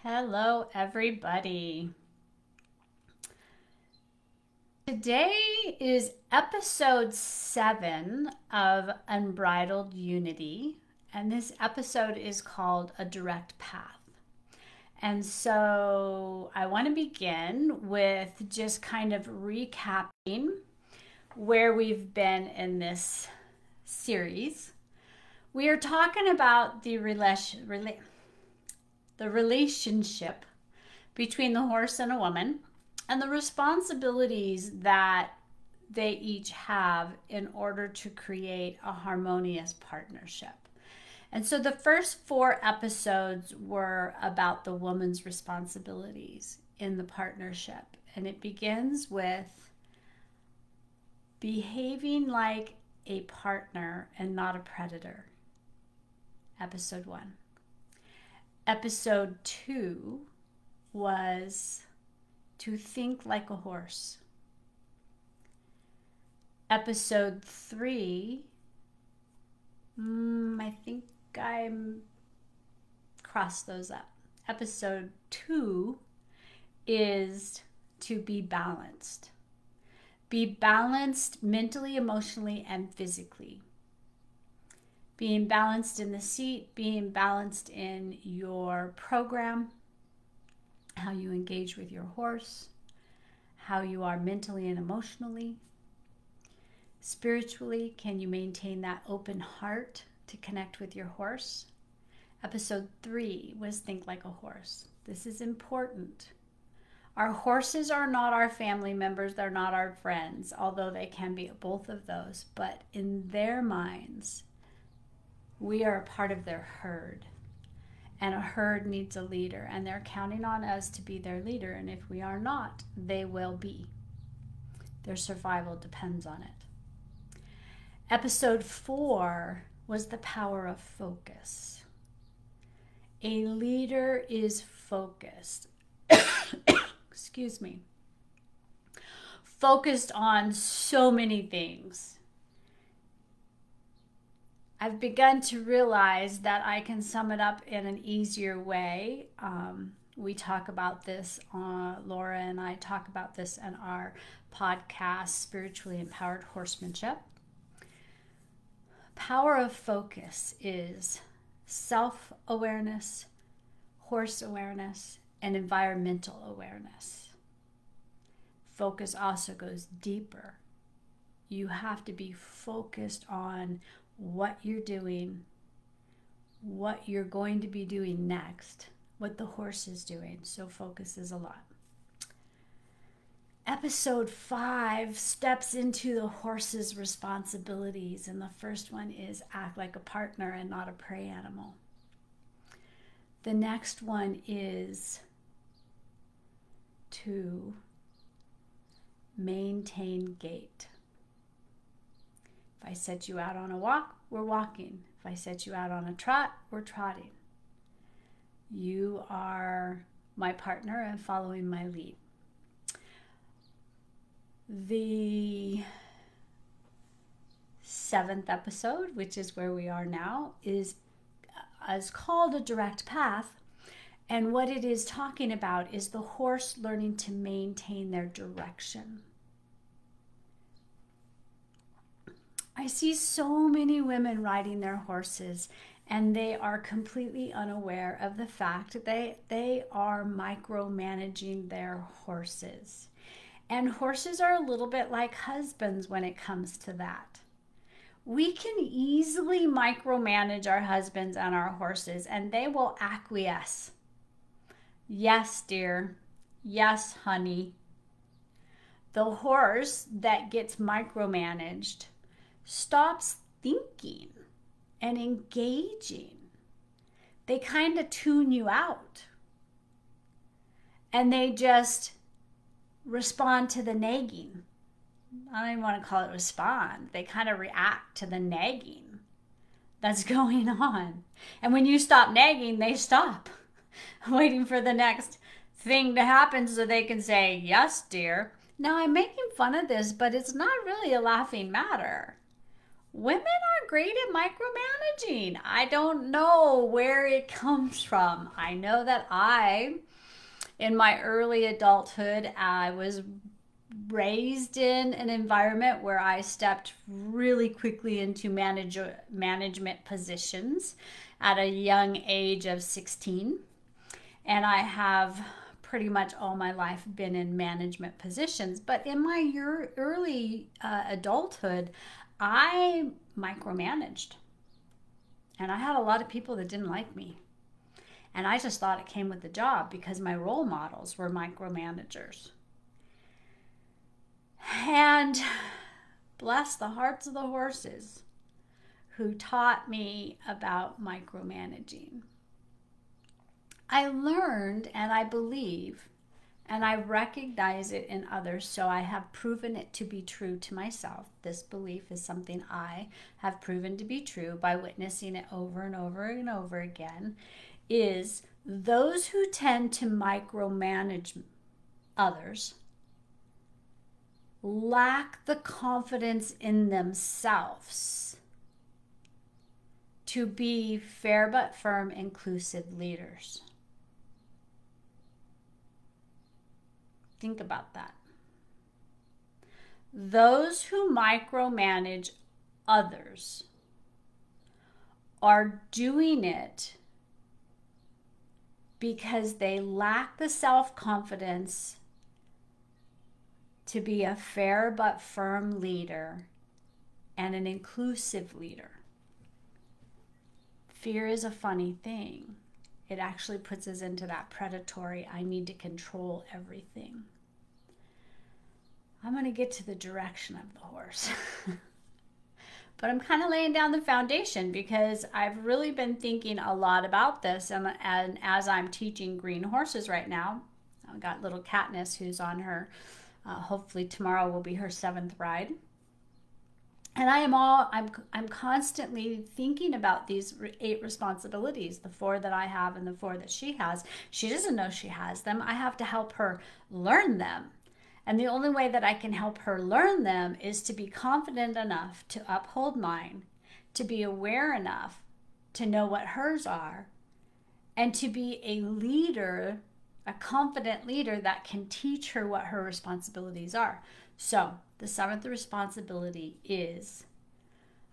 Hello, everybody. Today is episode 7 of Unbridled Unity, and this episode is called A Direct Path. And so I want to begin with just kind of recapping where we've been in this series. We are talking about the relationship between the horse and a woman and the responsibilities that they each have in order to create a harmonious partnership. And so the first 4 episodes were about the woman's responsibilities in the partnership. And it begins with behaving like a partner and not a predator. Episode 1. Episode 2 was to think like a horse. Episode 3, I think I crossed those up. Episode 2 is to be balanced. Be balanced mentally, emotionally, and physically. Being balanced in the seat, being balanced in your program, how you engage with your horse, how you are mentally and emotionally. Spiritually, can you maintain that open heart to connect with your horse? Episode 3 was Think Like a Horse. This is important. Our horses are not our family members, they're not our friends, although they can be both of those, but in their minds, we are a part of their herd, and a herd needs a leader, and they're counting on us to be their leader, and if we are not, they will be. Their survival depends on it. Episode 4 was the power of focus. A leader is focused. Excuse me. Focused on so many things. I've begun to realize that I can sum it up in an easier way. We talk about this, Laura and I talk about this in our podcast, Spiritually Empowered Horsemanship. Power of focus is self-awareness, horse awareness, and environmental awareness. Focus also goes deeper. You have to be focused on what you're doing, what you're going to be doing next, what the horse is doing. So focus is a lot. Episode 5 steps into the horse's responsibilities, and the first one is act like a partner and not a prey animal. The next one is to maintain gait. If I set you out on a walk, we're walking. If I set you out on a trot, we're trotting. You are my partner and following my lead. The 7th episode, which is where we are now, is called A Direct Path. And what it is talking about is the horse learning to maintain their direction. I see so many women riding their horses, and they are completely unaware of the fact that they are micromanaging their horses. And horses are a little bit like husbands when it comes to that. We can easily micromanage our husbands and our horses, and they will acquiesce. Yes, dear. Yes, honey. The horse that gets micromanaged stops thinking and engaging. They kind of tune you out. And they just respond to the nagging. I don't even want to call it respond. They kind of react to the nagging that's going on. And when you stop nagging, they stop, waiting for the next thing to happen so they can say, yes, dear. Now, I'm making fun of this, but it's not really a laughing matter. women are great at micromanaging. I don't know where it comes from. I know that in my early adulthood, I was raised in an environment where I stepped really quickly into management positions at a young age of 16. And I have pretty much all my life been in management positions. But in my early adulthood, I micromanaged. And I had a lot of people that didn't like me. And I just thought it came with the job because my role models were micromanagers. And bless the hearts of the horses who taught me about micromanaging. I learned, and I believe, and I recognize it in others, so I have proven it to be true to myself. This belief is something I have proven to be true by witnessing it over and over and over again, is those who tend to micromanage others lack the confidence in themselves to be fair but firm, inclusive leaders. Think about that. Those who micromanage others are doing it because they lack the self-confidence to be a fair but firm leader and an inclusive leader. Fear is a funny thing. It actually puts us into that predatory, I need to control everything. I'm going to get to the direction of the horse. But I'm kind of laying down the foundation because I've really been thinking a lot about this. And as I'm teaching green horses right now, I've got little Katniss who's on her, hopefully tomorrow will be her 7th ride. And I'm constantly thinking about these 8 responsibilities, the 4 that I have and the 4 that she has. She doesn't know she has them. I have to help her learn them. And the only way that I can help her learn them is to be confident enough to uphold mine, to be aware enough to know what hers are, and to be a leader, a confident leader that can teach her what her responsibilities are. So the 7th responsibility is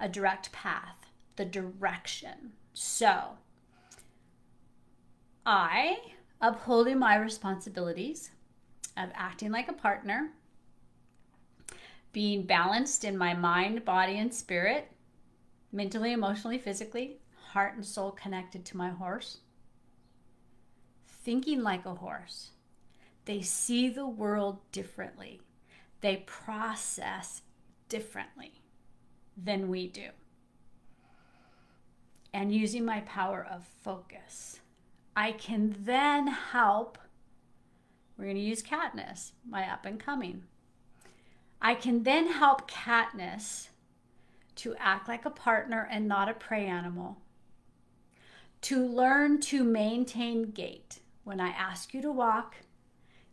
a direct path, the direction. So I, upholding my responsibilities of acting like a partner, being balanced in my mind, body, and spirit, mentally, emotionally, physically, heart and soul connected to my horse, thinking like a horse. They see the world differently. They process differently than we do. And using my power of focus, I can then help. We're going to use Katniss, my up and coming. I can then help Katniss to act like a partner and not a prey animal, to learn to maintain gait. When I ask you to walk,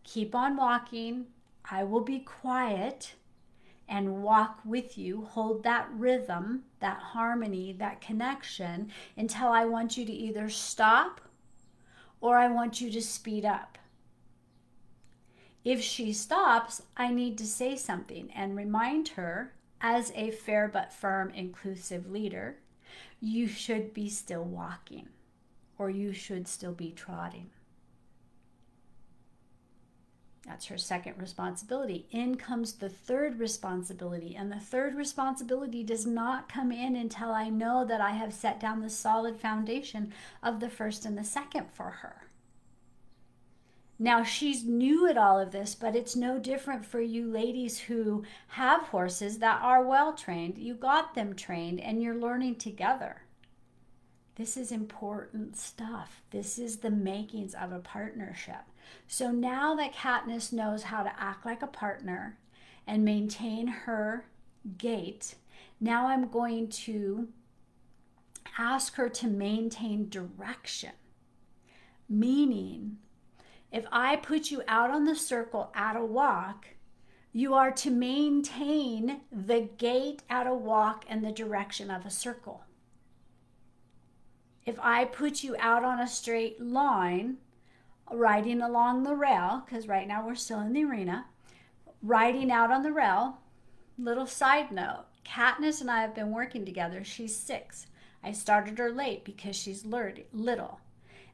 keep on walking. I will be quiet and walk with you, hold that rhythm, that harmony, that connection until I want you to either stop or I want you to speed up. If she stops, I need to say something and remind her, as a fair but firm, inclusive leader, you should be still walking or you should still be trotting. That's her 2nd responsibility. In comes the 3rd responsibility. And the 3rd responsibility does not come in until I know that I have set down the solid foundation of the 1st and the 2nd for her. Now, she's new at all of this, but it's no different for you ladies who have horses that are well trained. You got them trained and you're learning together. This is important stuff. This is the makings of a partnership. So now that Katniss knows how to act like a partner and maintain her gait, now I'm going to ask her to maintain direction. Meaning, if I put you out on the circle at a walk, You are to maintain the gait at a walk and the direction of a circle. If I put you out on a straight line, riding along the rail, because right now we're still in the arena, riding out on the rail, little side note, Katniss and I have been working together. She's 6. I started her late because she's little.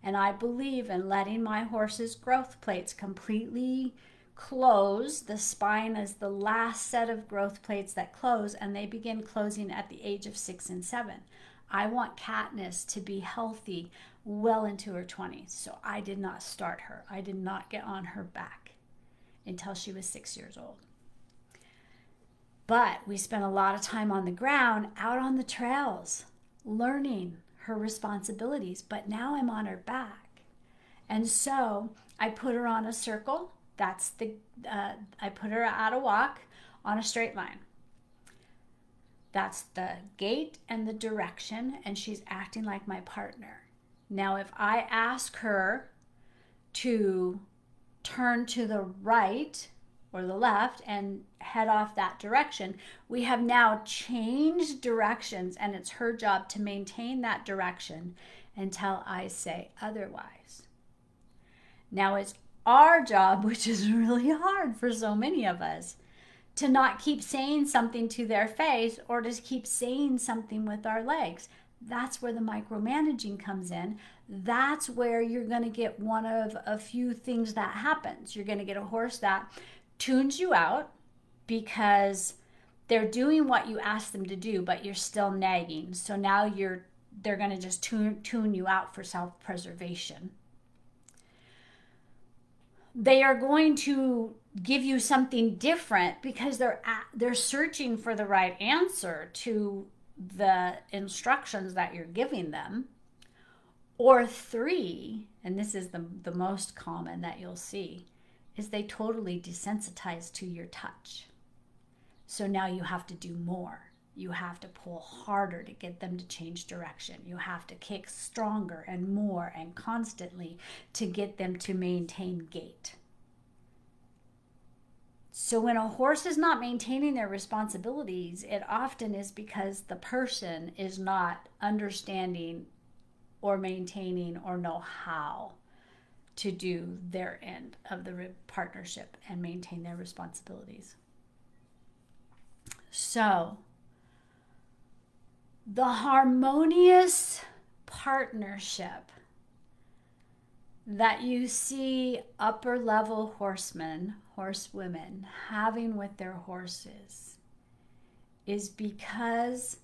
And I believe in letting my horse's growth plates completely close. The spine is the last set of growth plates that close, and they begin closing at the age of 6 and 7. I want Katniss to be healthy well into her 20s. So I did not start her. I did not get on her back until she was 6 years old. But we spent a lot of time on the ground, out on the trails, learning her responsibilities. But now I'm on her back. And so I put her on a circle. I put her at a walk on a straight line. That's the gait and the direction, and she's acting like my partner. Now, if I ask her to turn to the right or the left and head off that direction, we have now changed directions, and it's her job to maintain that direction until I say otherwise. Now, it's our job, which is really hard for so many of us, to not keep saying something to their face or to keep saying something with our legs. That's where the micromanaging comes in. That's where you're going to get one of a few things that happens. You're going to get a horse that tunes you out because they're doing what you ask them to do, but you're still nagging. So now they're going to just tune you out for self-preservation. They are going to give you something different because they're searching for the right answer to the instructions that you're giving them. Or 3, and this is the most common that you'll see, is they totally desensitize to your touch. So now you have to do more. You have to pull harder to get them to change direction. You have to kick stronger and more and constantly to get them to maintain gait. So when a horse is not maintaining their responsibilities, it often is because the person is not understanding or maintaining or know how to do their end of the partnership and maintain their responsibilities. So the harmonious partnership that you see upper level horsemen, horsewomen having with their horses is because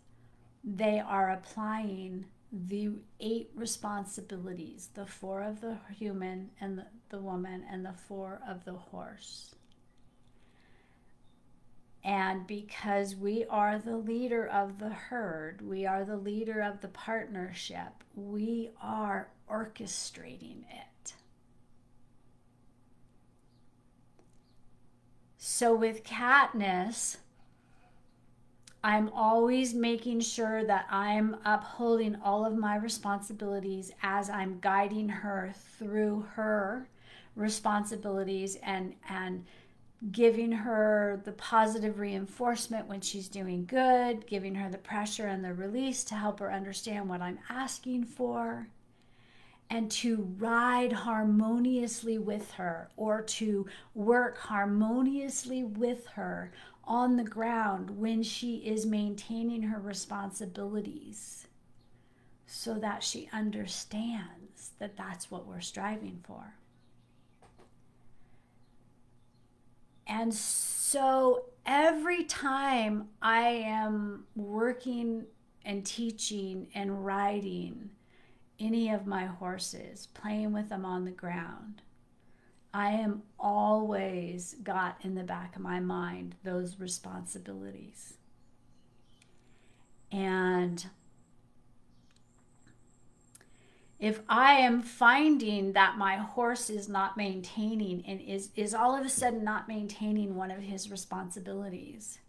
they are applying the 8 responsibilities, the 4 of the human and the woman and the 4 of the horse. And because we are the leader of the herd, we are the leader of the partnership, we are orchestrating it. So with Katniss, I'm always making sure that I'm upholding all of my responsibilities as I'm guiding her through her responsibilities and giving her the positive reinforcement when she's doing good, giving her the pressure and the release to help her understand what I'm asking for, and to ride harmoniously with her or to work harmoniously with her on the ground when she is maintaining her responsibilities so that she understands that that's what we're striving for. And so every time I am working and teaching and riding any of my horses, playing with them on the ground, I am always got in the back of my mind those responsibilities. And if I am finding that my horse is not maintaining and is all of a sudden not maintaining one of his responsibilities,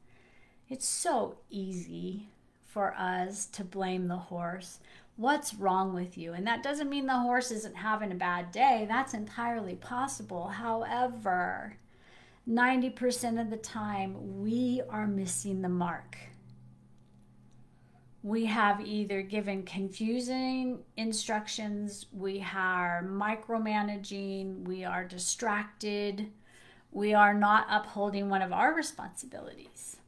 it's so easy for us to blame the horse. What's wrong with you? And that doesn't mean the horse isn't having a bad day. That's entirely possible. However, 90% of the time, we are missing the mark. We have either given confusing instructions, we are micromanaging, we are distracted, we are not upholding one of our responsibilities.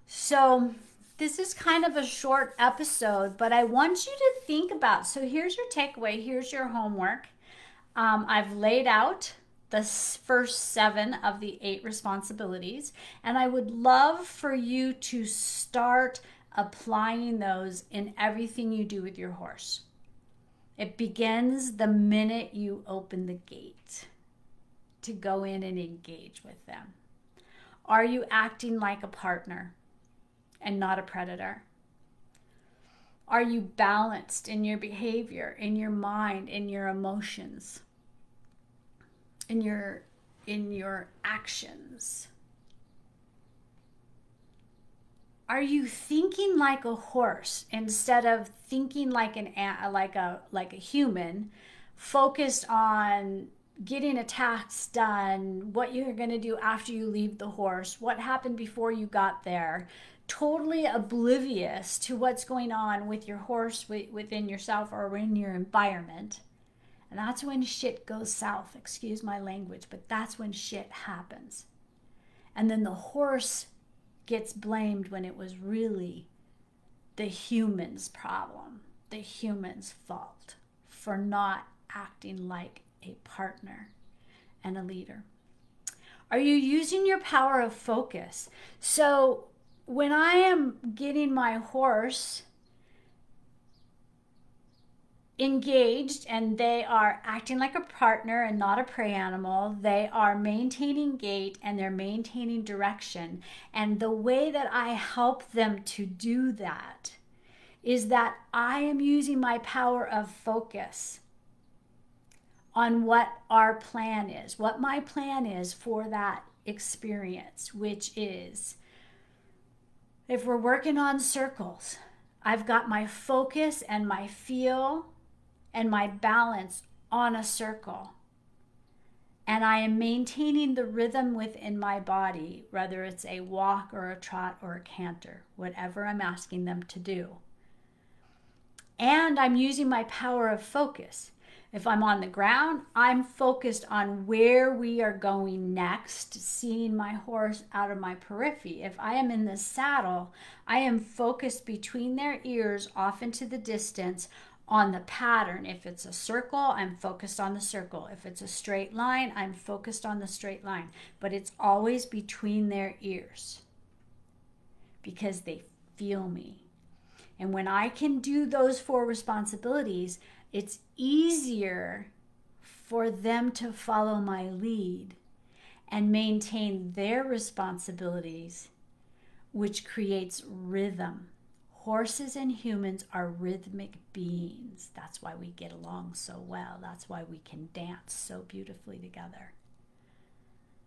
So this is kind of a short episode, but I want you to think about, so here's your takeaway, here's your homework. I've laid out the first 7 of the 8 responsibilities, and I would love for you to start applying those in everything you do with your horse. It begins the minute you open the gate to go in and engage with them. Are you acting like a partner and not a predator? Are you balanced in your behavior, in your mind, in your emotions, in your actions? Are you thinking like a horse instead of thinking like a human, focused on getting a task done, what you're going to do after you leave the horse, what happened before you got there, totally oblivious to what's going on with your horse, within yourself, or in your environment? And that's when shit goes south. Excuse my language, but that's when shit happens. And then the horse gets blamed when it was really the human's problem, the human's fault for not acting like a partner and a leader. Are you using your power of focus? So when I am getting my horse engaged and they are acting like a partner and not a prey animal, they are maintaining gait and they're maintaining direction. And the way that I help them to do that is that I am using my power of focus on what our plan is, what my plan is for that experience, which is, if we're working on circles, I've got my focus and my feel and my balance on a circle. And I am maintaining the rhythm within my body, whether it's a walk or a trot or a canter, whatever I'm asking them to do. And I'm using my power of focus. If I'm on the ground, I'm focused on where we are going next, seeing my horse out of my periphery. If I am in the saddle, I am focused between their ears off into the distance on the pattern. If it's a circle, I'm focused on the circle. If it's a straight line, I'm focused on the straight line. But it's always between their ears because they feel me. And when I can do those 4 responsibilities, it's easier for them to follow my lead and maintain their responsibilities, which creates rhythm. Horses and humans are rhythmic beings. That's why we get along so well. That's why we can dance so beautifully together.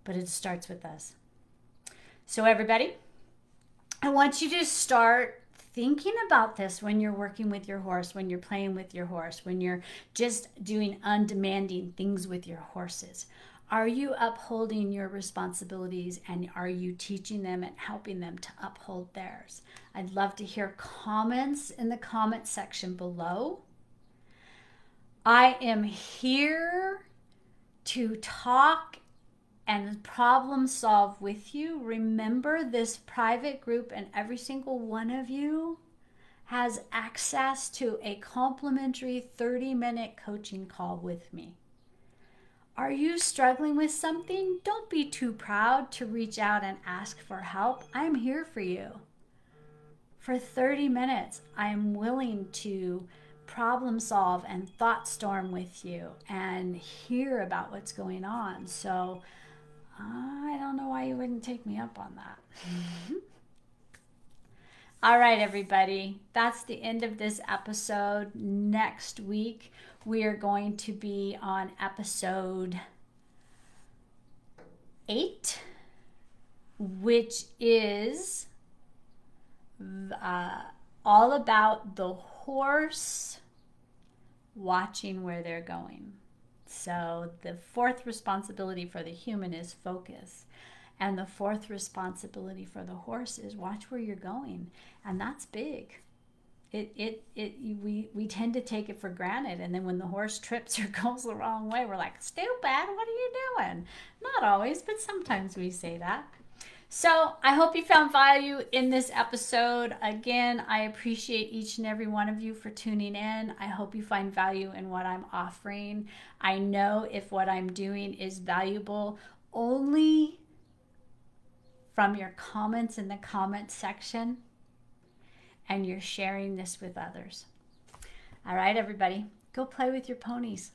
But it starts with us. So everybody, I want you to start thinking about this when you're working with your horse, when you're playing with your horse, when you're just doing undemanding things with your horses. Are you upholding your responsibilities, and are you teaching them and helping them to uphold theirs? I'd love to hear comments in the comment section below. I am here to talk and problem solve with you. Remember, this private group and every single one of you has access to a complimentary 30-minute coaching call with me. Are you struggling with something? Don't be too proud to reach out and ask for help. I'm here for you. For 30 minutes, I'm willing to problem solve and thought storm with you and hear about what's going on. So I don't know why you wouldn't take me up on that. All right, everybody, that's the end of this episode. Next week, we are going to be on episode 8, which is all about the horse watching where they're going. So the fourth responsibility for the human is focus. And the fourth responsibility for the horse is watch where you're going. And that's big. We tend to take it for granted. And then when the horse trips or goes the wrong way, we're like, stupid, what are you doing? Not always, but sometimes we say that. So I hope you found value in this episode. Again, I appreciate each and every one of you for tuning in. I hope you find value in what I'm offering. I know if what I'm doing is valuable only from your comments in the comment section and you're sharing this with others. All right, everybody, go play with your ponies.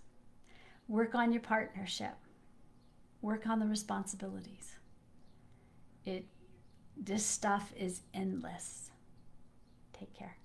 Work on your partnership. Work on the responsibilities. This stuff is endless. Take care.